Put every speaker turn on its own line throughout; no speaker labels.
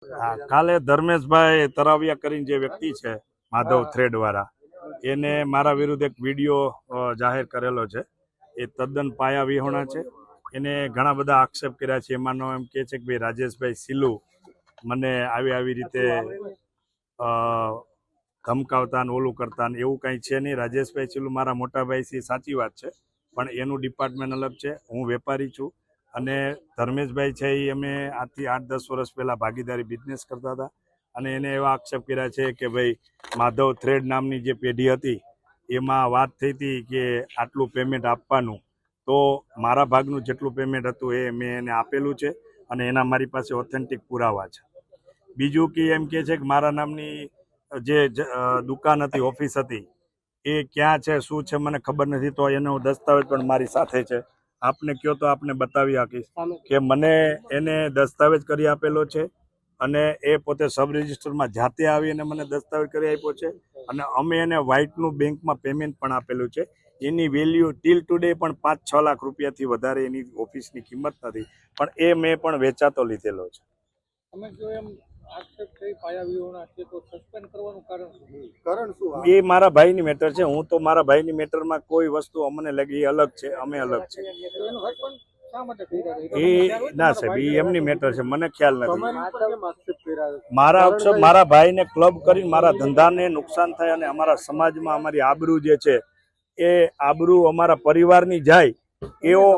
કાલે ધર્મેશભાઈ તરાવિયા કરીને જે વ્યક્તિ છે માધવ થ્રેડ વાળા એને મારા વિરુદ્ધ એક વિડીયો જાહેર કરેલો છે. એ તદ્દન પાયા વિહોણા છે. એને ઘણા બધા આક્ષેપ કર્યા છે. એમાંનો એમ કે છે કે ભાઈ રાજેશભાઈ સિલ્લુ મને આવી રીતે ધમકાવતા ને ઓલું કરતા ને એવું કંઈ છે નહીં. રાજેશભાઈ સિલ્લુ મારા મોટા ભાઈ છે, સાચી વાત છે, પણ એનું ડિપાર્ટમેન્ટ અલગ છે. હું વેપારી છું અને ધર્મેશભાઈ છે એ અમે આજથી 8-10 વર્ષ પહેલાં ભાગીદારી બિઝનેસ કરતા હતા અને એને એવા આક્ષેપ કર્યા છે કે ભાઈ માધવ થ્રેડ નામની જે પેઢી હતી એમાં વાત થઈ હતી કે આટલું પેમેન્ટ આપવાનું, તો મારા ભાગનું જેટલું પેમેન્ટ હતું એ મેં એને આપેલું છે અને એના મારી પાસે ઓથેન્ટિક પુરાવા છે. બીજું કે એમ કે છે કે મારા નામની જે દુકાન હતી, ઓફિસ હતી, એ ક્યાં છે શું છે મને ખબર નથી, તો એનો દસ્તાવેજ પણ મારી સાથે છે. આપને કહો તો આપને બતાવી આપીશ કે મને એને દસ્તાવેજ કરી આપેલો છે અને એ પોતે સબ રજિસ્ટરમાં જાતે આવીને મને દસ્તાવેજ કરી આપ્યો છે અને અમે એને વ્હાઇટનું બેંકમાં પેમેન્ટ પણ આપેલું છે. એની વેલ્યુ ટીલ ટુડે પણ 5-6 લાખ રૂપિયાથી વધારે એની ઓફિસની કિંમત નથી, પણ એ મેં પણ વેચાતો લીધેલો છે. એ મારા ભાઈની મેટર છે. હું તો મારા ભાઈની મેટરમાં કોઈ વસ્તુ અમને લાગી એ અલગ છે, અમે અલગ છે. એ ના સાહેબ, એ એમની મેટર છે, મને ખ્યાલ નથી. મારા આક્ષેપ મારા ભાઈને ક્લબ કરીને મારા ધંધાને નુકસાન થાય અને અમારા સમાજમાં અમારી આબરૂ જે છે એ આબરૂ અમારા પરિવારની જાય એવો.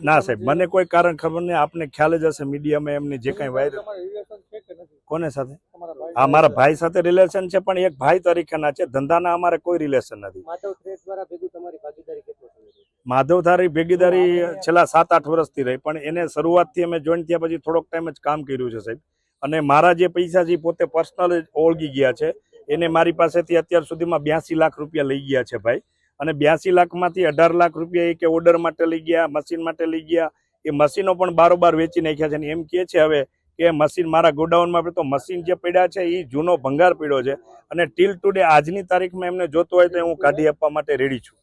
ના સાહેબ, મને કોઈ કારણ ખબર નહીં. આપને ખ્યાલ જ હશે મીડિયામાં એમને જે કાંઈ વાયરલ. કોને સાથે? હા, મારા ભાઈ સાથે રિલેશન છે, પણ એક ભાઈ તરીકેના છે. ધંધાના અમારે કોઈ રિલેશન નથી. માધવ થારી ભેગીદારી છેલ્લા 7-8 વર્ષથી રહી, પણ એને શરૂઆતથી અમે જોઈન થયા પછી થોડોક ટાઈમ જ કામ કર્યું છે સાહેબ. અને મારા જે પૈસા છે પોતે પર્સનલ ઓળગી ગયા છે. એને મારી પાસેથી અત્યાર સુધીમાં 82 લાખ રૂપિયા લઈ ગયા છે ભાઈ. અને 82 લાખમાંથી 18 લાખ રૂપિયા એ કે ઓર્ડર માટે લઈ ગયા, મશીન માટે લઈ ગયા. એ મશીનો પણ બારોબાર વેચી નાખ્યા છે અને એમ કહે છે હવે કે મશીન મારા ગોડાઉનમાં. તો મશીન જે પડ્યા છે એ જૂનો ભંગાર પડ્યો છે અને ટીલ ટુડે આજની તારીખમાં એમને જોતો હોય તો હું કાઢી આપવા માટે રેડી છું.